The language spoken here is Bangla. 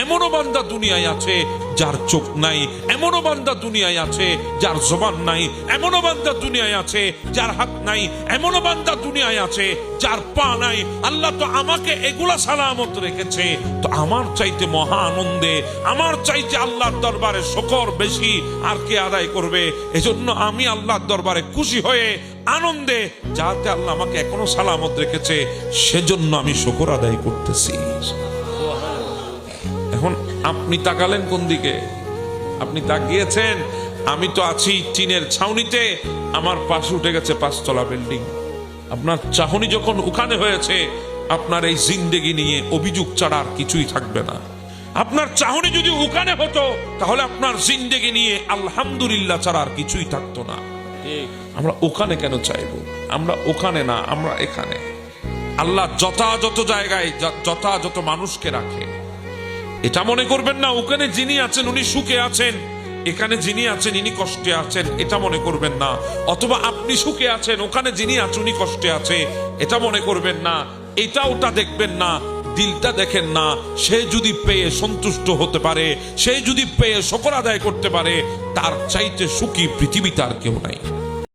এমনও বান্দা দুনিয়ায় আছে যার চোখ নাই, এমনও বান্দা দুনিয়ায় আছে যার জবান নাই, এমনও বান্দা দুনিয়ায় আছে যার হাত নাই, এমনও বান্দা দুনিয়ায় আছে যার পা নাই। আল্লাহ তো আমাকে এগুলা সালামত রেখেছে, তো আমার চাইতে মহা আনন্দে, আমার চাইতে আল্লাহর দরবারে শুকর বেশি আর কে আদায় করবে? এজন্য আমি আল্লাহর দরবারে খুশি হয়ে আনন্দে, যাতে আল্লাহ আমাকে এখনো সালামত রেখেছে, সেজন্য আমি শুকর আদায় করতেছি। এখন আপনি তাকালেন কোন দিকে? আপনি তাকিয়েছেন, আমি তো আছি টিনের ছাউনিতে, আমার পাশে উঠে গেছে 5 তলা বিল্ডিং। আপনার চাহনি যখন ওখানে হয়েছে, আপনার এই জিন্দেগি নিয়ে অভিযোগ ছাড়া আর কিছুই থাকবে না। আপনার চাহনি যদি ওখানে হতো, তাহলে আপনার জিন্দেগি নিয়ে আলহামদুলিল্লাহ ছাড়া আর কিছুই থাকতো না। আমরা ওখানে কেন চাইবো? আমরা ওখানে না, আমরা এখানে। আল্লাহ যথাযথ জায়গায় যথাযথ মানুষকে রাখে। এটা মনে করবেন না ওখানে যিনি আছেন উনি সুখে আছেন, এখানে যিনি আছেন ইনি কষ্টে আছেন, এটা মনে করবেন না। অথবা আপনি সুখে আছেন, ওখানে যিনি আছেন উনি কষ্টে আছে, এটা মনে করবেন না। এটা ওটা দেখবেন না, দিলটা দেখেন না। সে যদি পেয়ে সন্তুষ্ট হতে পারে, সে যদি পেয়ে শুকর আদায় করতে পারে, তার চাইতে সুখী পৃথিবীতে আর কেউ নাই।